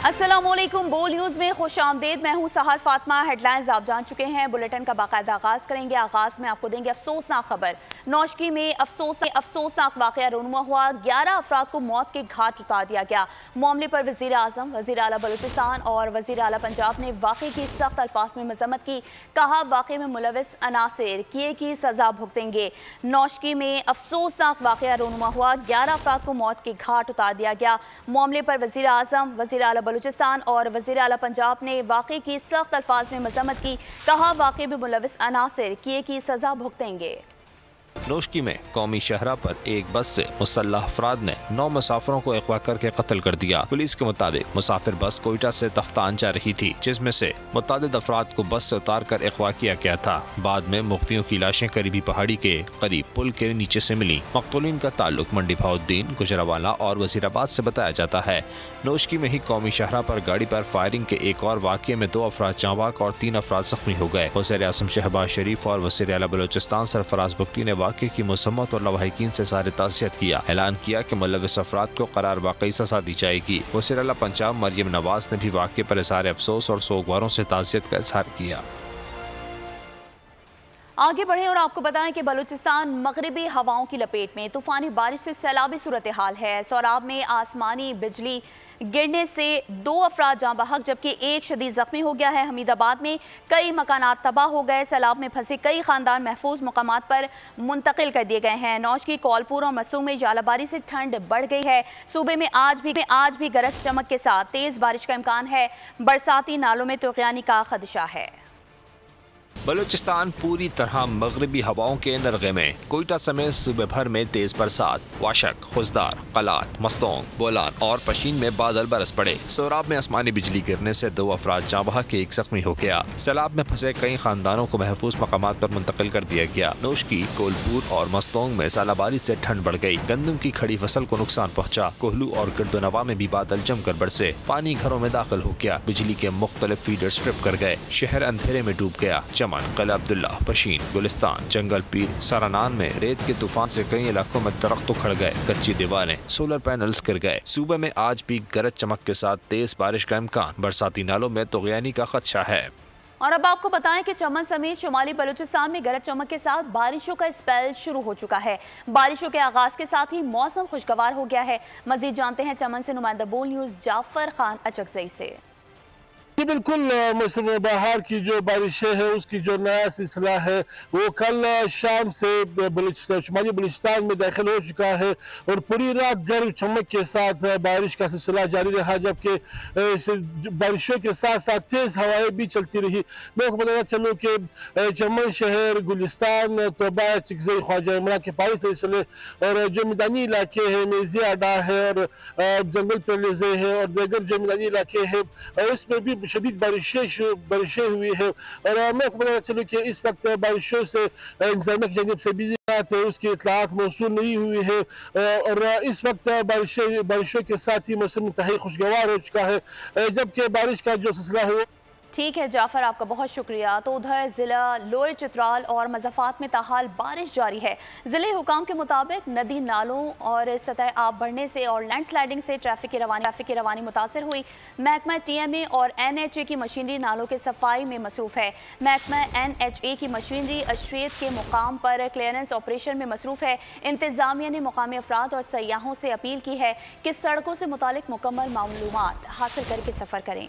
अस्सलामुअलैकुम। बोल न्यूज़ में खुश आमदेद। मैं हूँ सहर फातिमा। हेडलाइंस आप जान चुके हैं। बुलेटिन का बाकायदा आगाज करेंगे। आगाज में आपको देंगे अफसोसनाक खबर। नौशकी में अफसोसनाक वाकया रूनुमा हुआ। 11 अफराद को मौत के घाट उतार दिया गया। मामले पर वज़ीर आज़म, वज़ीर आला बलूचिस्तान और वज़ीर आला पंजाब ने वाक़े की सख्त अल्फाज में मजम्मत की। कहा वाक़े में मुलविस अनासिर किए की सजा भुगतेंगे। नौशकी में अफसोसनाक वाकया रूनुमा हुआ। 11 अफराद को मौत के घाट उतार दिया गया। मामले पर वज़ीर आज़म, वज़ीर आला बलूचिस्तान और वज़ीर आला पंजाब ने वाक़े की सख्त अल्फाज में मजम्मत की। कहा वाक़े में मुलविस अनासिर किए की सजा भुगतेंगे। नौशकी में कौमी शहरा पर एक बस से मुसल्लह अफराद ने 9 मुसाफिरों को अगवा करके कत्ल कर दिया। पुलिस के मुताबिक मुसाफिर बस कोयटा से तफ्तान जा रही थी, जिसमें से मुतादिद अफराद को बस से उतार कर अगवा किया गया था। बाद में मुख्तियों की लाशें करीबी पहाड़ी के करीब पुल के नीचे से मिली। मकतूलीन का ताल्लुक मंडी भाउद्दीन, गुजरावाला और वजीराबाद से बताया जाता है। नौशकी में ही कौमी शहरा पर गाड़ी पर फायरिंग के एक और वाक़ये में 2 अफराद जांबाक और 3 अफराद जख्मी हो गए। वज़ीर आज़म शहबाज शरीफ और वज़ीर आला बलूचिस्तान सरफराज बुगटी ने वाक़े की मुसम्मत और लवाहिकीन से सारे ताज़ियत किया। ऐलान किया कि मुलविस अफराद को करार वाकई सजा दी जाएगी। वज़ीर आला पंजाब मरियम नवाज ने भी वाक़े पर इज़हार अफसोस और सोगवारों से ताज़ियत का इज़हार किया। आगे बढ़े और आपको बताएं कि बलूचिस्तान मगरिबी हवाओं की लपेट में। तूफानी बारिश से सैलाबी सूरत हाल है। सौराब में आसमानी बिजली गिरने से 2 अफराद जाँ बहक जबकि 1 शदीद जख्मी हो गया है। हमीदाबाद में कई मकानात तबाह हो गए। सैलाब में फंसे कई खानदान महफूज मकामात पर मुंतकिल कर दिए गए हैं। नौशकी, कौलपुर और मसूम में जालाबारी से ठंड बढ़ गई है। सूबे में आज भी गरज चमक के साथ तेज बारिश का इम्कान है। बरसाती नालों में तुग़यानी का खदशा है। बलूचिस्तान पूरी तरह मगरबी हवाओं के नरगे में। कोयटा समेत सूबे भर में तेज बरसात। वाशक, खुजदार, कलात, मस्तोंग, बोलान और पशीन में बादल बरस पड़े। सोराब में आसमानी बिजली गिरने से 2 अफराद जाँ बहक, 1 जख्मी हो गया। सैलाब में फंसे कई खानदानों को महफूज मकामात पर मुंतकिल कर दिया गया। नौशकी, कोलपुर और मस्तोंग में सालाबारी से ठंड बढ़ गई। गंदम की खड़ी फसल को नुकसान पहुँचा। कोहलू और गिरदोनवा में भी बादल जमकर बरसे। पानी घरों में दाखिल हो गया। बिजली के मुख्तलिफ फीडर स्ट्रिप कर गए। शहर अंधेरे में डूब गया। चमन, किला अब्दुल्ला, पशीन, गुलिस्तान, जंगल पीर, सारानान में रेत के तूफान से कई इलाकों में दरख्त उखड़ गए। कच्ची दीवारें, सोलर पैनल्स गिर गए। सूबे में आज भी गरज चमक के साथ तेज बारिश का इम्कान। बरसाती नालों में तुग़यानी का खदशा है। और अब आपको बताएं कि चमन समेत शुमाली बलूचिस्तान में गरज चमक के साथ बारिशों का स्पेल शुरू हो चुका है। बारिशों के आगाज के साथ ही मौसम खुशगवार हो गया है। मजीद जानते हैं चमन से नुमाइंदा बोल न्यूज़ जाफर खान अचकजई से। जी बिल्कुल, मौसम बहार की जो बारिशें हैं उसकी जो नया सिलसिला है वो कल शाम से शुमाली बलूचिस्तान में दाखिल हो चुका है और पूरी रात गर्म चमक के साथ बारिश का सिलसिला जारी रहा, जबकि बारिशों के साथ साथ तेज़ हवाएं भी चलती रही। मैं आपको बताना चलूँ कि चमन शहर, गुलिस्तान, तोबा, चिकजई, ख्वाजा इमरान के पानी सिलसिले और जो मैदानी इलाके हैं, मेजी अड्डा है और जंगल पेलेजे है और दीगर जो मैदानी इलाके हैं इसमें भी शदीद बारिशें हुई है। और मैं आपको बताना चलूँ कि इस वक्त बारिशों से इंतजामिया की जानिब से भी उसकी इत्तलात मौसूल नहीं हुई है और इस वक्त बारिशों के साथ ही मौसम इंतहाई खुशगवार हो चुका है, जबकि बारिश का जो सिलसिला है। ठीक है जाफर, आपका बहुत शुक्रिया। तो उधर ज़िला लोअर चित्राल और मज़ाफ़ात में ताहाल बारिश जारी है। ज़िले हुकाम के मुताबिक नदी नालों और सतह आब बढ़ने से और लैंडस्लाइडिंग से ट्रैफिक की रवानी मुतासर हुई। महकमा TMA और NHA की मशीनरी नालों के सफाई में मसरूफ़ है। महकमा NHA की मशीनरी अशरियत के मुकाम पर क्लियरेंस ऑपरेशन में मसरूफ़ है। इंतज़ामिया ने मुकामी अफराद और सयाहों से अपील की है कि सड़कों से मुतालिक मुकम्मल मालूमात हासिल करके सफ़र करें।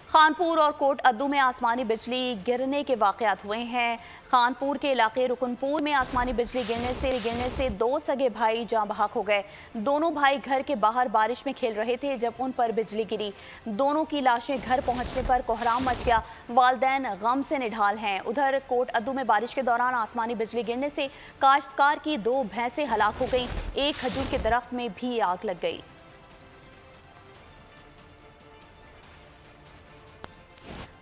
खानपुर और कोट अद्दू में आसमानी बिजली गिरने के वाक़यात हुए हैं। खानपुर के इलाके रुकनपुर में आसमानी बिजली गिरने से 2 सगे भाई जाँ बहक हो गए। दोनों भाई घर के बाहर बारिश में खेल रहे थे जब उन पर बिजली गिरी। दोनों की लाशें घर पहुंचने पर कोहराम मच गया। वालिदैन गम से निढाल हैं। उधर कोट अद्दू में बारिश के दौरान आसमानी बिजली गिरने से काश्तकार की 2 भैंसें हलाक हो गईं। एक खजूर के दरख्त में भी आग लग गई।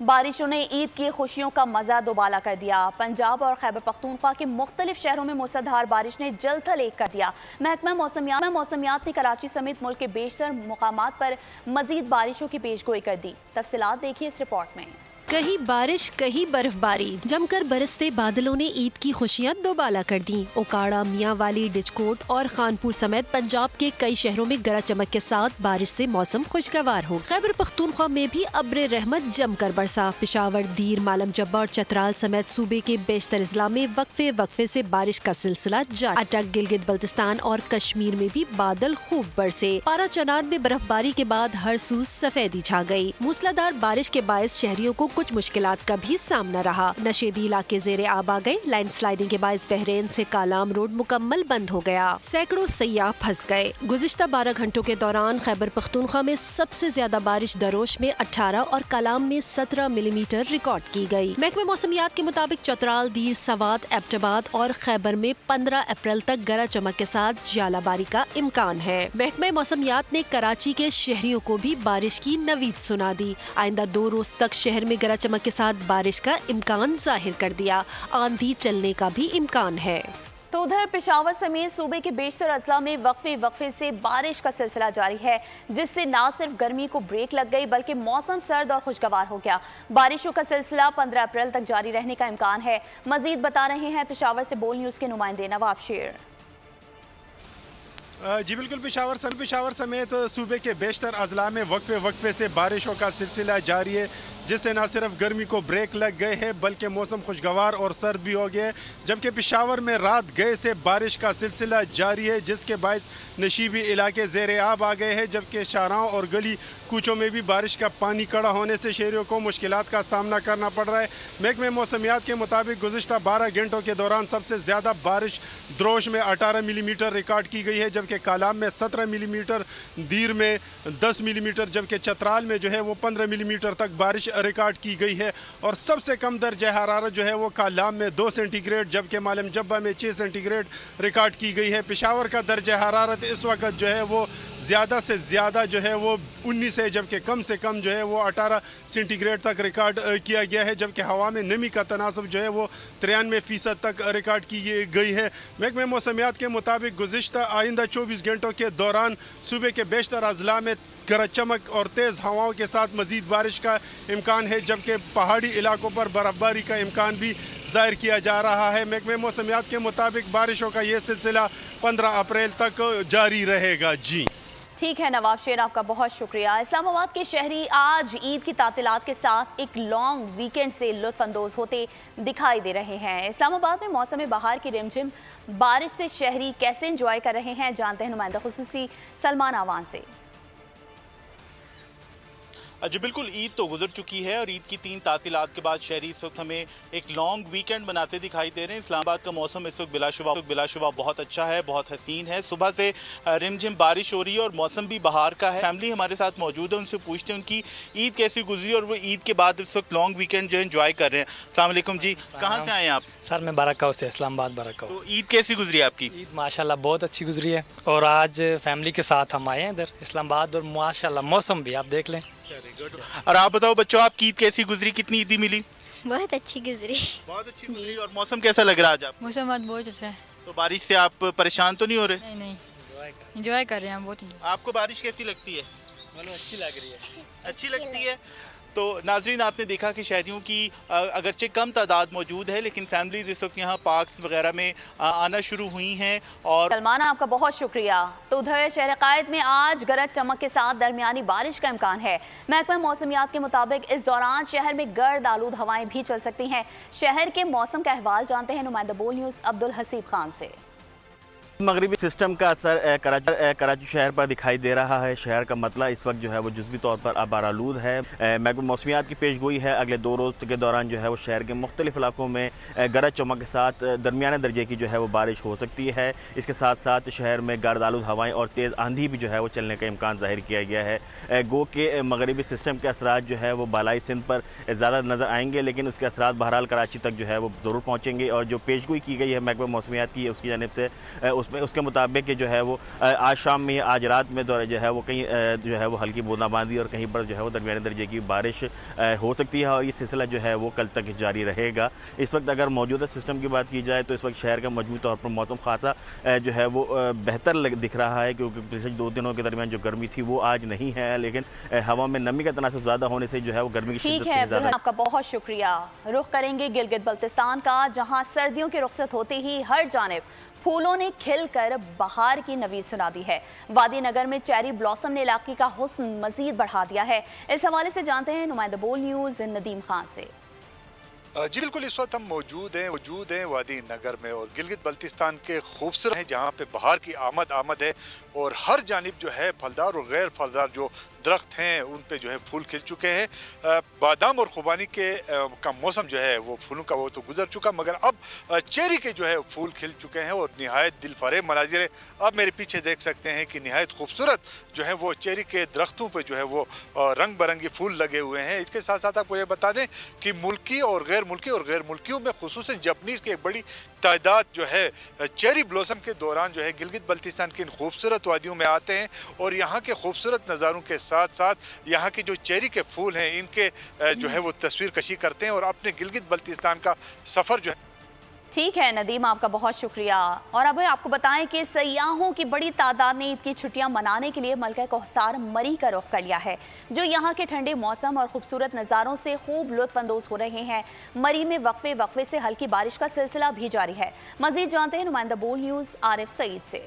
बारिशों ने ईद की खुशियों का मजा दोबाला कर दिया। पंजाब और खैबर पख्तूनख्वा के मुख्तलिफ शहरों में मूसलाधार बारिश ने जल थल एक कर दिया। महकमा मौसमियात ने कराची समेत मुल्क के बेशतर मुकामात पर मजीद बारिशों की पेशगोई कर दी। तफसीलात देखिए इस रिपोर्ट में। कहीं बारिश कहीं बर्फबारी, जमकर बरसते बादलों ने ईद की खुशियां दोबाला कर दी। ओकाड़ा, मियांवाली, डिचकोट और खानपुर समेत पंजाब के कई शहरों में गरज चमक के साथ बारिश से मौसम खुशगवार हो। खैबर पख्तूनख्वा में भी अब्र रहमत जमकर बरसा। पेशावर, दीर, मालम जब्बा और चतराल समेत सूबे के बेशतर अजला में वक्फे से बारिश का सिलसिला जारी। अटक, गिलगित बल्तिस्तान और कश्मीर में भी बादल खूब बरसे। पारा चनान में बर्फबारी के बाद हर सूज सफेदी छा गई। मूसलाधार बारिश के बायस शहरियों को कुछ मुश्किलात का भी सामना रहा। नशेबी इलाके ज़ेरे आब आ गए। लैंडस्लाइडिंग के बायस बहरीन से कालाम रोड मुकम्मल बंद हो गया। सैकड़ों सयाह फंस गए। गुज़िश्ता 12 घंटों के दौरान खैबर पख्तूनख्वा में सबसे ज्यादा बारिश दरोश में 18 और कालाम में 17 मिलीमीटर रिकॉर्ड की गई। महकमे मौसमियात के मुताबिक चतराल, दीर, सवात, एबटाबाद और खैबर में 15 अप्रैल तक गरज चमक के साथ ज्वालाबारी का इम्कान है। महकमे मौसमियात ने कराची के शहरियों को भी बारिश की नवीद सुना दी। आइंदा 2 रोज तक शहर में गरज चमक के साथ बारिश का इम्कान जाहिर कर दिया। आंधी चलने का भी इम्कान है। तो उधर पेशावर समेत सूबे के बेशतर अजला में वक्फे से बारिश का सिलसिला जारी है, जिससे न सिर्फ गर्मी को ब्रेक लग गई बल्कि मौसम सर्द और खुशगवार हो गया। बारिशों का सिलसिला 15 अप्रैल तक जारी रहने का इम्कान है। मजीद बता रहे हैं पेशावर से बोल न्यूज़ के नुमाइंदे नवाब शेर। जी बिल्कुल, पेशावर समेत सूबे के बेशतर अजला में वक्फे से बारिशों का सिलसिला जारी है, जिससे न सिर्फ गर्मी को ब्रेक लग गए हैं बल्कि मौसम खुशगवार और सर्द भी हो गया है। जबकि पेशावर में रात गए से बारिश का सिलसिला जारी है, जिसके बायस नशीबी इलाके ज़ेरे आब आ गए हैं। जबकि शाहराहों और गली कूचों में भी बारिश का पानी कड़ा होने से शहरियों को मुश्किलात का सामना करना पड़ रहा है। महकमे मौसमियात के मुताबिक गुज़िश्ता 12 घंटों के दौरान सबसे ज़्यादा बारिश द्रोश में 18 मिलीमीटर रिकॉर्ड की गई है, जबकि कालाम में 17 मिलीमीटर, दीर में 10 मिलीमीटर, जबकि चतराल में जो है वो 15 मिलीमीटर तक बारिश रिकॉर्ड की गई है। और सबसे कम दर्जा हरारत जो है वो कालाम में 2 सेंटीग्रेड, जबकि मालम जब्बा में 6 सेंटीग्रेड रिकॉर्ड की गई है। पेशावर का दर्जा हरारत इस वक्त जो है वो ज़्यादा से ज़्यादा जो है वो 19 है, जबकि कम से कम जो है वो 18 सेंटीग्रेड तक रिकॉर्ड किया गया है। जबकि हवा में नमी का तनासब जो है वो 93% तक रिकॉर्ड की गई है। महकमे मौसमियात के मुताबिक गुज़िश्ता आइंदा 24 घंटों के दौरान सूबे के बेशतर अजला में गरज चमक और तेज़ हवाओं के साथ मज़ीद बारिश का इम्कान है, जबकि पहाड़ी इलाकों पर बर्फबारी का इम्कान भी ज़ाहिर किया जा रहा है। महकमे मौसमियात के मुताबिक बारिशों का ये सिलसिला 15 अप्रैल तक जारी रहेगा। जी ठीक है नवाब शेर, आपका बहुत शुक्रिया। इस्लामाबाद के शहरी आज ईद की तातीलात के साथ एक लॉन्ग वीकेंड से लुत्फानंदोज होते दिखाई दे रहे हैं। इस्लामाबाद में मौसम बहार की रिमझिम बारिश से शहरी कैसे एंजॉय कर रहे हैं, जानते हैं नुमाइंदा खुसूसी सलमान आवान से। जी बिल्कुल, ईद तो गुजर चुकी है और ईद की 3 तातीलात के बाद शहरी इस वक्त हमें एक लॉन्ग वीकेंड बनाते दिखाई दे रहे हैं। इस्लामाबाद का मौसम इस वक्त बिलाशुबा बहुत अच्छा है, बहुत हसीन है। सुबह से रिमझिम बारिश हो रही है और मौसम भी बहार का है। फैमिली हमारे साथ मौजूद है, उनसे पूछते हैं उनकी ईद कैसी गुजरी और वो ईद के बाद इस वक्त लॉन्ग वीकेंड जो है एंजॉय कर रहे हैं। अस्सलाम वालेकुम जी, कहाँ से आए हैं आप? सर मैं बाराकाऊ से, इस्लामाबाद बाराकाऊ। तो ईद कैसी गुजरी आपकी? ईद माशाल्लाह बहुत अच्छी गुजरी है और आज फैमिली के साथ हम आए हैं इधर इस्लामाबाद और माशाल्लाह मौसम भी आप देख लें। और आप बताओ बच्चों, आपकी ईद कैसी गुजरी, कितनी ईदी मिली? बहुत अच्छी गुजरी। बहुत अच्छी गुजरी। और मौसम कैसा लग रहा है आज आप? मौसम आज बहुत अच्छा है। तो बारिश से आप परेशान तो नहीं हो रहे? नहीं, एंजॉय कर रहे हैं बहुत। आपको बारिश कैसी लगती है? अच्छी लग रही है। अच्छी लगती है। तो नाजरीन, आपने देखा कि शहरियों की अगरचे कम तादाद मौजूद है, लेकिन फैमिलीज इस वक्त यहाँ पार्क्स वगैरह में आना शुरू हुई हैं। और सलमान, आपका बहुत शुक्रिया। तो उधर शहर कायद में आज गरज चमक के साथ दरमियानी बारिश का इम्कान है। महकमा मौसमियात के मुताबिक इस दौरान शहर में गर्द आलूद हवाएं भी चल सकती हैं। शहर के मौसम का अहवाल जानते हैं नुमाइंदा बोल न्यूज़ अब्दुल हसीब खान से। मगरिबी सिस्टम का असर कराची शहर पर दिखाई दे रहा है। शहर का मतला इस वक्त जो है वो जुज़वी तौर पर आबारालूद है। महकमा मौसमियात की पेशगोई है अगले 2 रोज़ के दौरान जो है वो शहर के मुख्तलिफ इलाकों में गरज चमक के साथ दरमियाने दर्जे की जो है वो बारिश हो सकती है। इसके साथ साथ शहर में गर्द आलूद हवाएँ और तेज़ आंधी भी जो है वो चलने का इम्कान ज़ाहिर किया गया है। गो के मगरिबी सिस्टम के असरात जो है वो बालाई सिंध पर ज़्यादा नज़र आएंगे, लेकिन उसके असरात बहरहाल कराची तक जो है वो ज़रूर पहुँचेंगे। और जो पेशगोई की गई है महकमा मौसमियात की उसकी जानिब से उसमें उसके मुताबिक जो है वो आज शाम में आज रात में जो है वो कहीं जो है वो हल्की बूंदाबांदी और कहीं पर जो है वो दरमियाने दर्जे की बारिश हो सकती है और ये सिलसिला जो है वो कल तक जारी रहेगा। इस वक्त अगर मौजूदा सिस्टम की बात की जाए तो इस वक्त शहर का मजमूई तौर पर मौसम खासा जो है वो बेहतर दिख रहा है, क्योंकि पिछले 2 दिनों के दरमियान जो गर्मी थी वो आज नहीं है, लेकिन हवा में नमी का तनासुब ज़्यादा होने से जो है वो गर्मी की शिद्दत ज़्यादा। आपका बहुत शुक्रिया। रुख करेंगे गिलगित बल्तिस्तान का, जहां सर्दियों की रुखसत होते ही हर जानिब फूलों ने खिलकर बहार की नवीद सुना दी है। वादी नगर में चेरी ब्लॉसम ने इलाके का हुस्न मजीद बढ़ा दिया है। इस हवाले से जानते हैं नुमाइंदा बोल न्यूज़ नदीम खान से। जी बिल्कुल, इस वक्त हम मौजूद हैं वादी नगर में और गिलगित बल्तिस्तान के खूबसूरत हैं जहाँ पे बहार की आमद है और हर जानिब जो है फलदार और गैर फलदार जो दरख्त हैं उन पे जो है फूल खिल चुके हैं। बादाम और खुबानी के का मौसम जो है वो फूलों का वो तो गुजर चुका, मगर अब चेरी के जो है फूल खिल चुके हैं और निहायत दिलफरेब मनाजिर है। अब मेरे पीछे देख सकते हैं कि निहायत खूबसूरत जो है वो चेरी के दरख्तों पे जो है वो रंग बिरंगी फूल लगे हुए हैं। इसके साथ साथ आपको ये बता दें कि मुल्की और गैर मुल्कियों में खुसूसन जापानीज़ की एक बड़ी तादाद जो है चेरी ब्लॉसम के दौरान जो है गिलगित बल्तिस्तान की इन खूबसूरत वादियों में आते हैं और यहाँ के खूबसूरत नज़ारों के साथ साथ यहाँ के जो चेरी के फूल हैं इनके जो है वो तस्वीर कशी करते हैं और अपने गिलगित बल्तिस्तान का सफ़र जो है। ठीक है नदीम, आपका बहुत शुक्रिया। और अब आपको बताएं कि सयाहों की बड़ी तादाद ने ईद की छुट्टियां मनाने के लिए मलका कोहसार मरी का रुख कर लिया है, जो यहां के ठंडे मौसम और खूबसूरत नज़ारों से खूब लुत्फ अंदोज हो रहे हैं। मरी में वक्फे से हल्की बारिश का सिलसिला भी जारी है। मजीद जानते हैं नुमाइंदा बोल न्यूज़ आरिफ सईद से।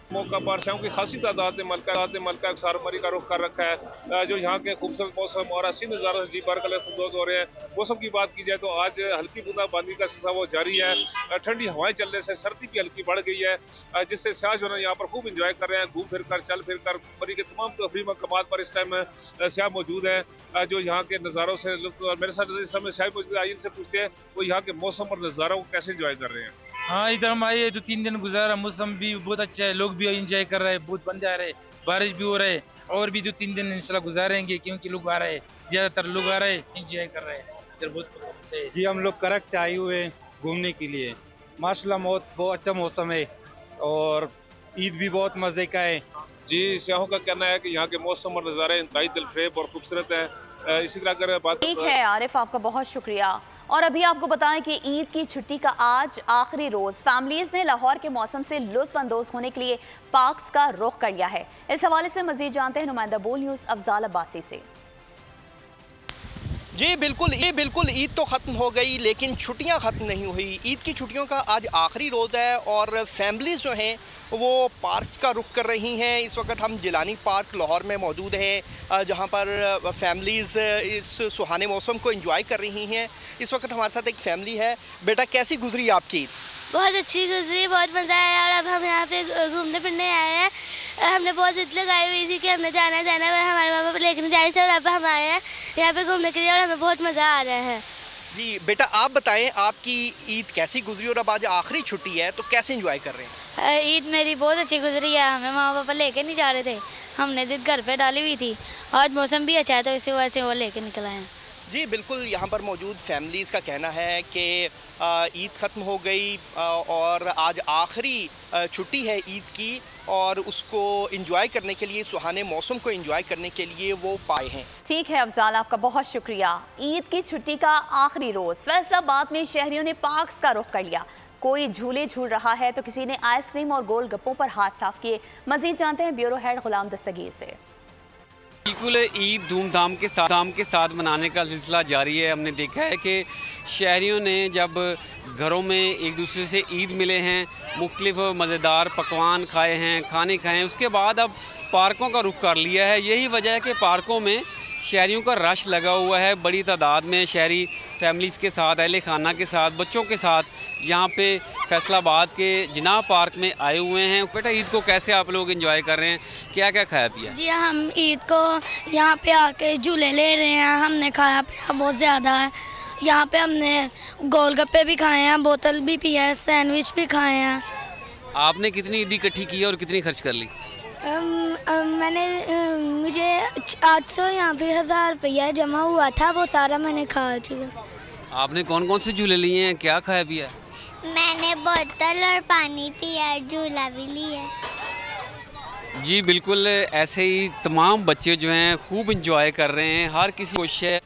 मौका पर शाम की खासी तादाद ने मलका कोहसार मरी का रुख कर रखा है, जो यहाँ के खूबसूरत मौसम और हसीन नज़ारों से जी भर कर लुत्फ़अंदोज़ हो रहे हैं। मौसम की बात की जाए तो आज हल्की बूंदाबांदी का सिलसिला वो जारी है। ठंडी हवाएं चलने से सर्दी भी हल्की बढ़ गई है, जिससे सयाह जो है यहाँ पर खूब इंजॉय कर रहे हैं। घूम फिर कर चल फिर कर मरी के तमाम तफरीह मकामात पर इस टाइम सयाह मौजूद है, जो यहाँ के नज़ारों से लुत्फ़। और मेरे साथ इस समय सयाह मौजूद है, इनसे पूछते हैं वो यहाँ के मौसम और नज़ारों को कैसे इंजॉय कर रहे हैं। हाँ, इधर हम आए जो 3 दिन गुजारा, मौसम भी बहुत अच्छा है, लोग भी एंजॉय कर रहे हैं, बहुत बंदे आ रहे हैं, बारिश भी हो रहा है और भी जो 3 दिन इंशाल्लाह गुजारेंगे, क्योंकि लोग आ रहे हैं, ज्यादातर लोग आ रहे हैं, एंजॉय कर रहे हैं। इधर बहुत मौसम अच्छा है। जी हम लोग करक से आए हुए हैं घूमने के लिए, माशाल्लाह बहुत अच्छा मौसम है और ईद भी बहुत मजे का है। जी, सयाहों का कहना है कि यहाँ के मौसम और नज़ारे इंतहाई दिलफरेब और खूबसूरत है। इसी तरह अगर बात ठीक है आरिफ, आपका बहुत शुक्रिया। और अभी आपको बताएं कि ईद की छुट्टी का आज आखिरी रोज फैमिलीज ने लाहौर के मौसम से लुत्फ अंदोज होने के लिए पार्क्स का रुख कर लिया है। इस हवाले से मजीद जानते हैं नुमाइंदा बोल न्यूज़ अफजाल अब्बासी से। जी बिल्कुल ईद तो ख़त्म हो गई लेकिन छुट्टियां ख़त्म नहीं हुई। ईद की छुट्टियों का आज आखिरी रोज़ है और फैमिलीज़ जो हैं वो पार्क्स का रुख कर रही हैं। इस वक्त हम जिलानी पार्क लाहौर में मौजूद हैं, जहां पर फैमिलीज़ इस सुहाने मौसम को एंजॉय कर रही हैं। इस वक्त हमारे साथ एक फैमिली है। बेटा, कैसी गुजरी आपकी ईद? बहुत अच्छी गुजरी, बहुत मज़ा आया और अब हम यहाँ पे घूमने फिरने आए हैं। हमने बहुत जिद लगाई हुई थी कि हमने जाना पर हमारे माँ बाप लेकर जाए थे और अब हम आए हैं यहाँ पे घूमने के लिए और हमें बहुत मज़ा आ रहा है। जी बेटा, आप बताएं आपकी ईद कैसी गुजरी और अब आज आखिरी छुट्टी है तो कैसे एंजॉय कर रहे हैं? ईद मेरी बहुत अच्छी गुजरी है। हमें माँ पापा लेके नहीं जा रहे थे, हमने जिद घर पे डाली हुई थी। आज मौसम भी अच्छा है तो इसी वजह से वो लेके निकल आए हैं। जी बिल्कुल, यहाँ पर मौजूद फैमिलीज़ का कहना है कि ईद ख़त्म हो गई और आज आखिरी छुट्टी है ईद की और उसको एंजॉय करने के लिए, सुहाने मौसम को एंजॉय करने के लिए वो पाए हैं। ठीक है अफजाल, आपका बहुत शुक्रिया। ईद की छुट्टी का आखिरी रोज़ फैसलाबाद में शहरियों ने पार्क्स का रुख कर लिया। कोई झूले झूल रहा है तो किसी ने आइसक्रीम और गोलगप्पों पर हाथ साफ किए। मजीद जानते हैं ब्यूरो हेड गुलाम दस्तगीर से। बिल्कुल ईद धूमधाम के साथ मनाने का सिलसिला जारी है। हमने देखा है कि शहरियों ने जब घरों में एक दूसरे से ईद मिले हैं, मुख्तलिफ मज़ेदार पकवान खाए हैं, खाने खाए हैं, उसके बाद अब पार्कों का रुख कर लिया है। यही वजह है कि पार्कों में शहरियों का रश लगा हुआ है। बड़ी तादाद में शहरी फैमिलीज़ के साथ, अहले खाना के साथ, बच्चों के साथ यहाँ पे फैसलाबाद के जिनाब पार्क में आए हुए हैं। बेटा, ईद को कैसे आप लोग एंजॉय कर रहे हैं, क्या क्या खाया पिया? जी हम ईद को यहाँ पे आके झूले ले रहे हैं। हमने खाया पिया बहुत ज़्यादा है। यहाँ पे हमने गोलगप्पे भी खाए हैं, बोतल भी पिया है, सैंडविच भी खाए हैं। आपने कितनी ईदी इकट्ठी की और कितनी खर्च कर ली? मुझे 800 या फिर 1000 रुपया जमा हुआ था, वो सारा मैंने खा चुका। आपने कौन कौन से झूले लिए हैं, क्या खाया पिया? मैंने बोतल और पानी पिया, झूला भी लिया। जी बिल्कुल, ऐसे ही तमाम बच्चे जो हैं खूब इंजॉय कर रहे हैं, हर किसी कोशिश है।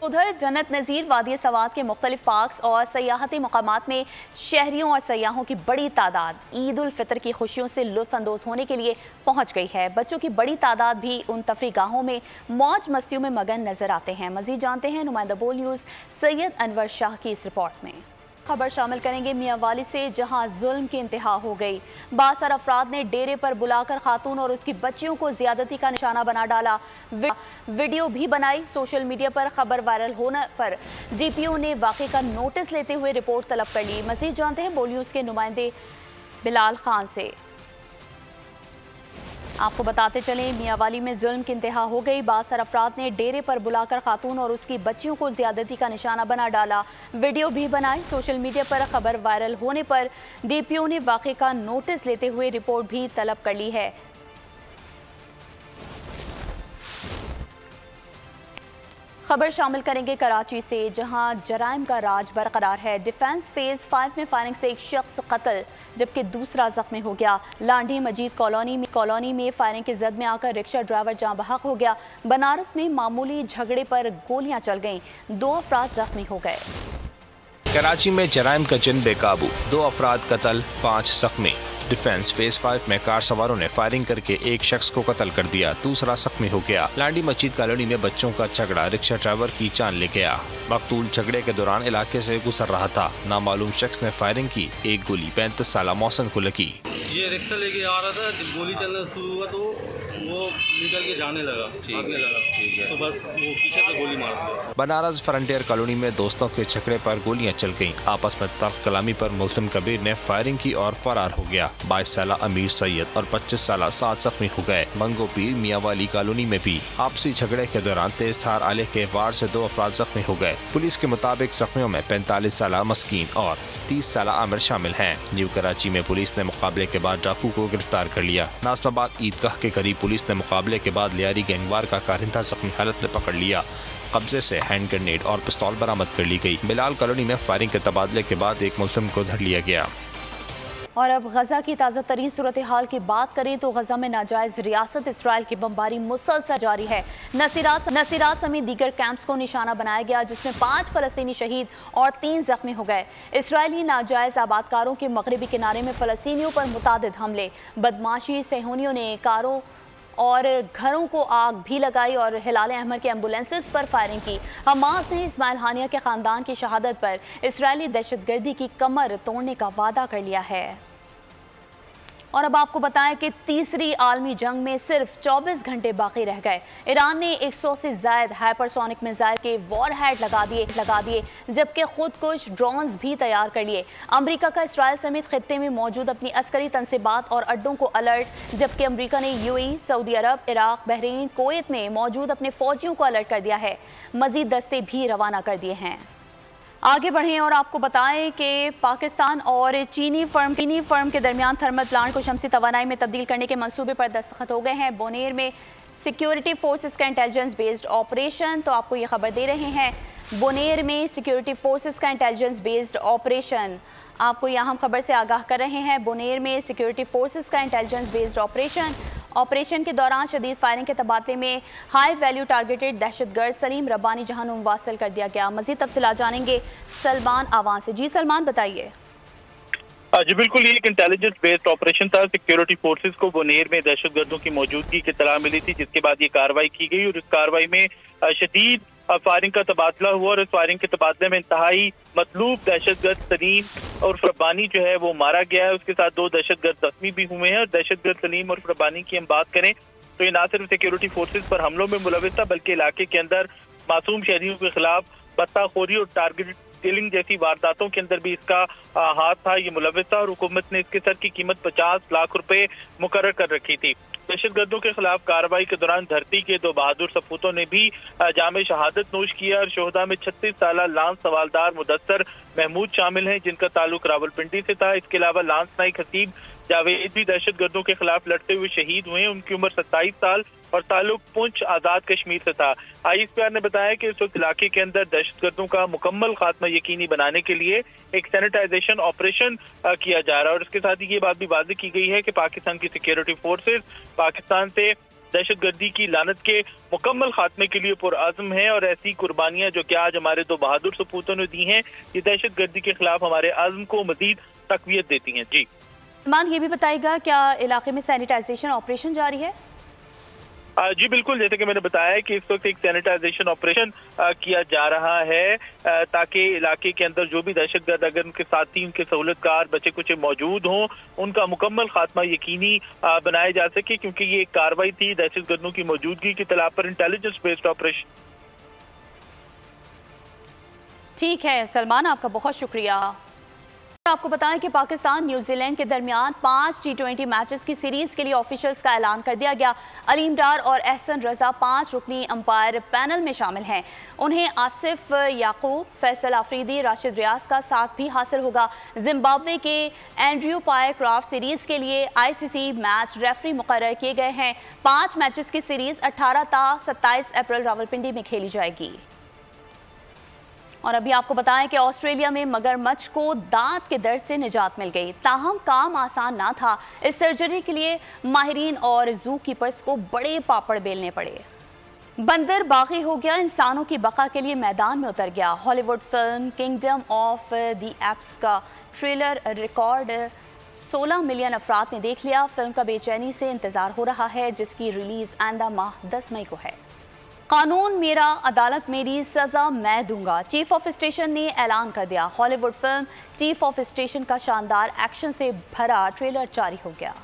उधर जन्नत नज़ीर वादी सवात के मुख्तलिफ पार्क्स और सयाहती मकामात में शहरियों और सयाहों की बड़ी तादाद ईद उल फितर की खुशियों से लुत्फ़अंदोज़ होने के लिए पहुँच गई है। बच्चों की बड़ी तादाद भी उन तफरीगाहों में मौज मस्तियों में मगन नजर आते हैं। मज़ीद जानते हैं नुमाइंदा बोल न्यूज़ सैयद अनवर शाह की इस रिपोर्ट में। खबर शामिल करेंगे मियांवाली से, जहां जुल्म की इंतहा हो गई। बासर अफराद ने डेरे पर बुलाकर खातून और उसकी बच्चियों को ज्यादती का निशाना बना डाला। वीडियो भी बनाई। सोशल मीडिया पर खबर वायरल होने पर जीपीओ ने वाक़े का नोटिस लेते हुए रिपोर्ट तलब कर ली। मज़ीद जानते हैं बोल न्यूज़ के नुमाइंदे बिलाल खान से। आपको बताते चलें, मियांवाली में जुल्म की इंतहा हो गई। बासर अफराद ने डेरे पर बुलाकर खातून और उसकी बच्चियों को ज्यादती का निशाना बना डाला। वीडियो भी बनाई। सोशल मीडिया पर खबर वायरल होने पर डीपीओ ने वाक़े का नोटिस लेते हुए रिपोर्ट भी तलब कर ली है। खबर शामिल करेंगे कराची से, जहां जराइम का राज बरकरार है। डिफेंस फेज 5 में फायरिंग से एक शख्स कत्ल जबकि दूसरा जख्मी हो गया। लांडी मजीद कॉलोनी में फायरिंग की जद में आकर रिक्शा ड्राइवर जाँ बहक हो गया। बनारस में मामूली झगड़े पर गोलियां चल गईं, 2 अफराद जख्मी हो गए। कराची में जराइम का जिन बेकाबू, 2 अफराद कत्ल, 5 जख्मी। डिफेंस फेज 5 में कार सवारों ने फायरिंग करके एक शख्स को कत्ल कर दिया, दूसरा जख्मी हो गया। लांडी मस्जिद कॉलोनी में बच्चों का झगड़ा रिक्शा ड्राइवर की जान ले गया। मकतूल झगड़े के दौरान इलाके से गुजर रहा था। नामालूम शख्स ने फायरिंग की, एक गोली 35 साला मौसम को लगी। ये रिक्शा लेके आ रहा था, जब गोली चलना शुरू हुआ तो वो निकल के जाने लगा, भागने लगा। ठीक है, तो बस वो पीछे से गोली मार दिया। बनारस फ्रंटियर कॉलोनी में दोस्तों के झगड़े पर गोलियां चल गईं। आपस में तल्ख कलामी पर मुल्जिम कबीर ने फायरिंग की और फरार हो गया। 22 साला अमीर सैयद और 25 साला 7 जख्मी हो गए। मंगो पीर मियांवाली कॉलोनी में भी आपसी झगड़े के दौरान तेज धार आले के वार से 2 अफराद जख्मी हो गए। पुलिस के मुताबिक जख्मियों में 45 साला मस्कीन और 30 साला आमिर शामिल हैं। न्यू कराची में पुलिस ने मुकाबले के बाद डाकू को गिरफ्तार कर लिया। नाजमाबाद ईदगाह के करीब पुलिस ने मुकाबले के बाद लियारी गैंगवार का कारिंदा जख्मी हालत में पकड़ लिया। कब्जे से हैंड ग्रेनेड और पिस्तौल बरामद कर ली गई। बिलाल कॉलोनी में फायरिंग के तबादले के बाद एक मुल्जिम को धर लिया गया। और अब गजा की ताज़ा तरीन सूरत हाल की बात करें तो गजा में नाजायज रियासत इसराइल की बमबारी मुसलसल जारी है। नसीरात समेत दीगर कैंप्स को निशाना बनाया गया, जिसमें 5 फलस्तीनी शहीद और 3 जख्मी हो गए। इसराइली नाजायज आबादकारों के मगरबी किनारे में फलस्तीनियों पर मुतादिद हमले, बदमाशी, सेहूनियों ने कारों और घरों को आग भी लगाई और हिलाल अहमर के एम्बुलेंसेस पर फायरिंग की। हमास ने इस्माइल हानिया के खानदान की शहादत पर इसराइली दहशतगर्दी की कमर तोड़ने का वादा कर लिया है। और अब आपको बताएं कि तीसरी आलमी जंग में सिर्फ 24 घंटे बाकी रह गए। ईरान ने 100 से ज्यादा हाइपरसोनिक मिसाइल के वॉरहेड लगा दिए जबकि खुदकुश ड्रोन्स भी तैयार कर लिए। अमेरिका का इसराइल समेत खित्ते में मौजूद अपनी अस्करी तनसीबात और अड्डों को अलर्ट, जबकि अमेरिका ने यूएई, सऊदी अरब, इराक, बहरीन, कुवैत में मौजूद अपने फौजियों को अलर्ट कर दिया है। मजीद दस्ते भी रवाना कर दिए हैं। आगे बढ़ें और आपको बताएं कि पाकिस्तान और चीनी फर्म के दरमियान थर्मल प्लांट को शमसी तवानाई में तब्दील करने के मंसूबे पर दस्तखत हो गए हैं। बोनेर में सिक्योरिटी फोर्सेस का इंटेलिजेंस बेस्ड ऑपरेशन, तो आपको ये खबर दे रहे हैं, बोनेर में सिक्योरिटी फोर्सेस का इंटेलिजेंस बेस्ड ऑपरेशन, आपको यहाँ हम खबर से आगाह कर रहे हैं। बोनेर में सिक्योरिटी फोर्सेस का इंटेलिजेंस बेस्ड ऑपरेशन के दौरान शदीद फायरिंग के तबादले में हाई वैल्यू टारगेटेड दहशतगर्द सलीम रब्बानी जहानुम वासिल कर दिया गया। मजीद तफसीलात जानेंगे सलमान आवान से। जी सलमान, बताइए। जी बिल्कुल, ये एक इंटेलिजेंस बेस्ड ऑपरेशन था। सिक्योरिटी फोर्सेस को बोनेर में दहशतगर्दों की मौजूदगी की इत्तला मिली थी, जिसके बाद ये कार्रवाई की गई और इस कार्रवाई में शदीद फायरिंग का तबादला हुआ और इस फायरिंग के तबादले में इंतहाई मतलूब दहशतगर्द सलीम और रब्बानी जो है वो मारा गया है। उसके साथ 2 दहशतगर्द जख्मी भी हुए हैं। और दहशतगर्द सलीम और रब्बानी की हम बात करें तो ये ना सिर्फ सिक्योरिटी फोर्सेस पर हमलों में मुलविस था, बल्कि इलाके के अंदर मासूम शहरियों के खिलाफ बत्ताखोरी और टारगेट किलिंग जैसी वारदातों के अंदर भी इसका हाथ था, ये मुलविस था। और हुकूमत ने इसके सर की कीमत 50 लाख रुपए मुकर्रर कर रखी थी। दहशतगर्दों के खिलाफ कार्रवाई के दौरान धरती के 2 बहादुर सपूतों ने भी जामे शहादत नोश किया और शोहदा में 36 साला लांस सवालदार मुदस्सर महमूद शामिल हैं, जिनका ताल्लुक रावलपिंडी से था। इसके अलावा लांस नाइक हसीब जावेद भी दहशतगर्दों के खिलाफ लड़ते हुए शहीद हुए। उनकी उम्र 27 साल और ताल्लुक पुंछ आजाद कश्मीर से था। ISPR ने बताया कि इस वक्त इलाके के अंदर दहशतगर्दों का मुकम्मल खात्मा यकीनी बनाने के लिए एक सैनिटाइजेशन ऑपरेशन किया जा रहा है। और इसके साथ ही ये बात भी वाज़ेह की गई है कि पाकिस्तान की सिक्योरिटी फोर्सेस पाकिस्तान से दहशतगर्दी की लानत के मुकम्मल खात्मे के लिए पुरआज़म है। और ऐसी कुर्बानियां जो कि आज हमारे दो बहादुर सपूतों ने दी हैं, ये दहशतगर्दी के खिलाफ हमारे आज़म को मजीद तक़वियत देती हैं। जी सलमान, ये भी बताएगा क्या इलाके में सैनिटाइजेशन ऑपरेशन जारी है? जी बिल्कुल, जैसे कि मैंने बताया कि इस वक्त एक सैनिटाइजेशन ऑपरेशन किया जा रहा है ताकि इलाके के अंदर जो भी दहशतगर्द अगर उनके साथी उनके सहूलतकार बचे कुछ मौजूद हों, उनका मुकम्मल खात्मा यकीनी बनाया जा सके, क्योंकि ये एक कार्रवाई थी दहशतगर्दों की मौजूदगी की तलाश पर इंटेलिजेंस बेस्ड ऑपरेशन। ठीक है सलमान, आपका बहुत शुक्रिया। आपको बताएं कि पाकिस्तान न्यूजीलैंड के दरमियान 5 T20 मैचेस की सीरीज के लिए ऑफिशियल्स का ऐलान कर दिया गया। अलीम डार और एहसन रजा 5 रुकनी अंपायर पैनल में शामिल हैं। उन्हें आसिफ याकूब, फैसल आफरीदी, राशिद रियाज का साथ भी हासिल होगा। जिम्बाब्वे के एंड्रयू पायर क्राफ्ट सीरीज के लिए ICC मैच रेफरी मुकर्रर किए गए हैं। 5 मैचेस की सीरीज 18 ता 27 अप्रैल रावलपिंडी में खेली जाएगी। और अभी आपको बताएं कि ऑस्ट्रेलिया में मगरमच्छ को दांत के दर्द से निजात मिल गई। ताहम काम आसान ना था। इस सर्जरी के लिए माहिरीन और जू कीपर्स को बड़े पापड़ बेलने पड़े। बंदर बागी हो गया, इंसानों की बका के लिए मैदान में उतर गया। Hollywood film kingdom of the apps का ट्रेलर रिकॉर्ड 16 मिलियन अफराद ने देख लिया। फिल्म का बेचैनी से इंतजार हो रहा है, जिसकी रिलीज आइंदा माह 10 मई को है। कानून मेरा, अदालत मेरी, सजा मैं दूंगा, चीफ ऑफ स्टेशन ने ऐलान कर दिया। Hollywood film chief of station का शानदार एक्शन से भरा ट्रेलर जारी हो गया।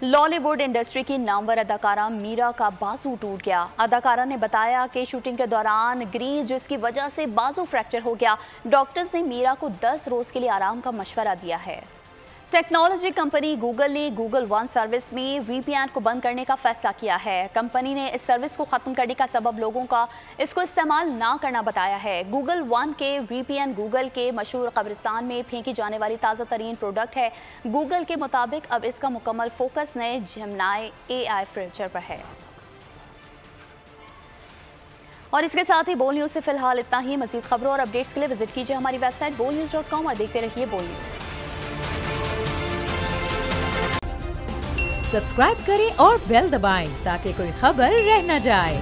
लॉलीवुड इंडस्ट्री की नामवर अदाकारा मीरा का बाजू टूट गया। अदाकारा ने बताया कि शूटिंग के दौरान गिरी, जिसकी वजह से बाजू फ्रैक्चर हो गया। डॉक्टर्स ने मीरा को 10 रोज के लिए आराम का मशवरा दिया है। टेक्नोलॉजी कंपनी गूगल ने गूगल वन सर्विस में VPN को बंद करने का फैसला किया है। कंपनी ने इस सर्विस को खत्म करने का सबब लोगों का इसको इस्तेमाल ना करना बताया है। गूगल वन के VPN गूगल के मशहूर कब्रिस्तान में फेंकी जाने वाली ताज़ा तरीन प्रोडक्ट है। गूगल के मुताबिक अब इसका मुकम्मल फोकस नए जेमिनी AI फीचर पर है। और इसके साथ ही बोल न्यूज़ से फिलहाल इतना ही। मज़ीद खबरों और अपडेट्स के लिए विजिट कीजिए हमारी वेबसाइट bolnews.com और देखते रहिए बोल न्यूज़। सब्सक्राइब करें और बेल दबाएं ताकि कोई खबर रह न जाए।